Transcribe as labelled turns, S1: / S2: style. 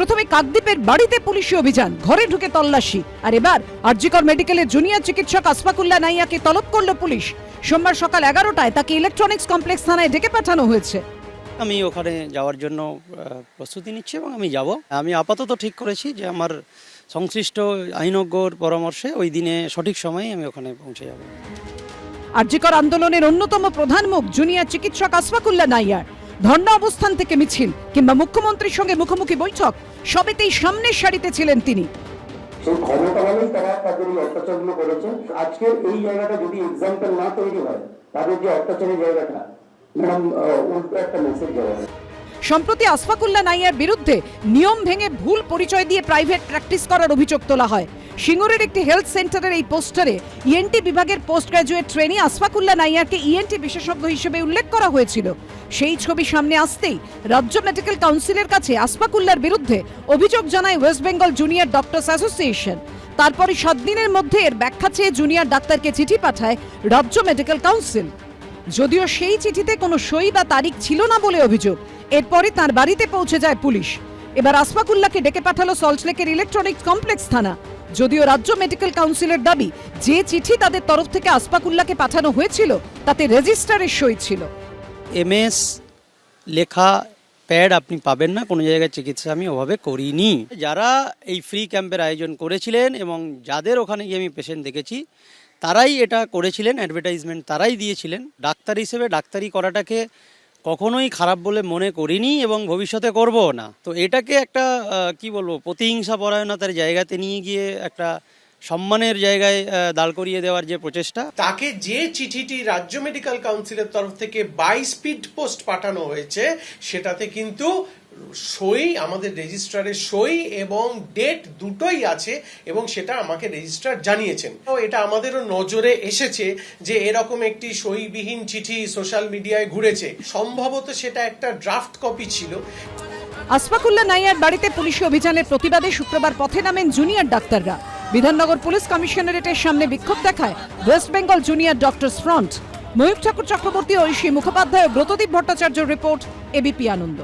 S1: প্রথমে কাকদ্বীপের বাড়িতে পুলিশি অভিযান, ঘরে ঢুকে তল্লাশি, আর এবার আরজিকর মেডিকেলের জুনিয়র চিকিৎসক আসফাকুল্লাহ নাইয়াকে তলব করল পুলিশ। সোমবার সকাল 11টায় তাকে ইলেকট্রনিক্স কমপ্লেক্স থানায় ডেকে পাঠানো হয়েছে।
S2: আমি ওখানে যাওয়ার জন্য প্রস্তুতি নিচ্ছি এবং আমি যাব। আমি আপাতত ঠিক করেছি যে আমার সংশ্লিষ্ট আইনজ্ঞর পরামর্শে ওই দিনে সঠিক সময়ে আমি ওখানে পৌঁছে যাব।
S1: আরজিকর আন্দোলনের অন্যতম প্রধান মুখ জুনিয়র চিকিৎসক আসফাকুল্লাহ নাইয়ার ধর্ণা অবস্থান থেকে মিছিল কিংবা মুখ্যমন্ত্রীর সঙ্গে মুখোমুখি বৈঠক সবেতেই সামনের সারিতে ছিলেন তিনি।
S3: সেই ক্ষমতা বলেই তারা তাদের এই অত্যাচারগুলো করেছে। আজকের এই জায়গাটা যদি এক্সাম্পল না তৈরি হয়, তাদের যে অত্যাচারের জায়গাটা ম্যাডাম উল্টো একটা মেসেজ দেওয়া হয়।
S1: সম্প্রতি আসফাকুল্লাহ নাইয়ার বিরুদ্ধে নিয়ম ভেঙে ভুল পরিচয় দিয়ে প্রাইভেট প্র্যাকটিস করার অভিযোগ তোলা হয়। সিঙ্গুরের একটি হেলথ সেন্টারের এই পোস্টারে ইএনটি বিভাগের post graduate trainee Asfakullah নাইয়ারকে ENT বিশেষজ্ঞ হিসেবে উল্লেখ করা হয়েছিল। সেই ছবি সামনে আসতেই রাজ্য মেডিকেল কাউন্সিলের কাছে আসফাকুল্লাহর বিরুদ্ধে অভিযোগ জানায় West Bengal junior doctors association. তারপরই 7 দিনের মধ্যে এর ব্যাখ্যা চেয়ে জুনিয়র ডাক্তারকে চিঠি পাঠায় রাজ্য মেডিকেল কাউন্সিল। যদিও সেই চিঠিতে কোনো সই বা তারিখ ছিল না বলে অভিযোগ। এরপরে তার বাড়িতে পৌঁছে যায় পুলিশ। এবার আসফাকুল্লাহকে ডেকে পাঠালো সল্টলেকের ইলেকট্রনিক্স কমপ্লেক্স থানা। যদিও রাজ্য মেডিকেল কাউন্সিলের দাবি, যে চিঠি তাদের তরফ থেকে আসফাকুল্লাহকে পাঠানো হয়েছিল তাতে রেজিস্ট্রারের সই ছিল।
S2: এমএস লেখা প্যাড আপনি পাবেন না, কোনো জায়গায় চিকিৎসা আমি ওভাবে করিনি। যারা এই ফ্রি ক্যাম্পের আয়োজন করেছিলেন এবং যাদের ওখানে গিয়ে আমি পেশেন্ট দেখেছি তারাই এটা করেছিলেন, অ্যাডভার্টাইজমেন্ট তারাই দিয়েছিলেন। ডাক্তার হিসেবে ডাক্তারি করাটাকে কখনোই খারাপ বলে মনে করিনি এবং ভবিষ্যতে করবো না। তো এটাকে একটা কি বলবো, প্রতিহিংসা পরায়ণতার জায়গাতে নিয়ে গিয়ে একটা সম্মানের জায়গায় দাঁড় করিয়ে দেওয়ার যে প্রচেষ্টা।
S4: তাকে যে চিঠিটি রাজ্য মেডিকেল কাউন্সিলের তরফ থেকে বাই স্পিড পোস্ট পাঠানো হয়েছে সেটাতে কিন্তু সই, আমাদের রেজিস্ট্রারের সই এবং ডেট দুটোই আছে এবং সেটা আমাকে রেজিস্ট্রার জানিয়েছেন। তো এটা আমাদেরও নজরে এসেছে যে এরকম একটি সইবিহীন চিঠি সোশ্যাল মিডিয়ায় ঘুরেছে। সম্ভবত সেটা একটা ড্রাফট কপি ছিল।
S1: আসফাকুল্লাহ নাইয়ার বাড়িতে পুলিশি অভিযানের প্রতিবাদে শুক্রবার পথে নামেন জুনিয়র ডাক্তাররা। বিধাননগর পুলিশ কমিশনারেটের সামনে বিক্ষোভ দেখায় West Bengal junior doctors front. Mayur Thakur Chakraborty, Aishi Mukhopadhyay, Bratadip ভট্টাচার্যের রিপোর্ট, এবিপি আনন্দ।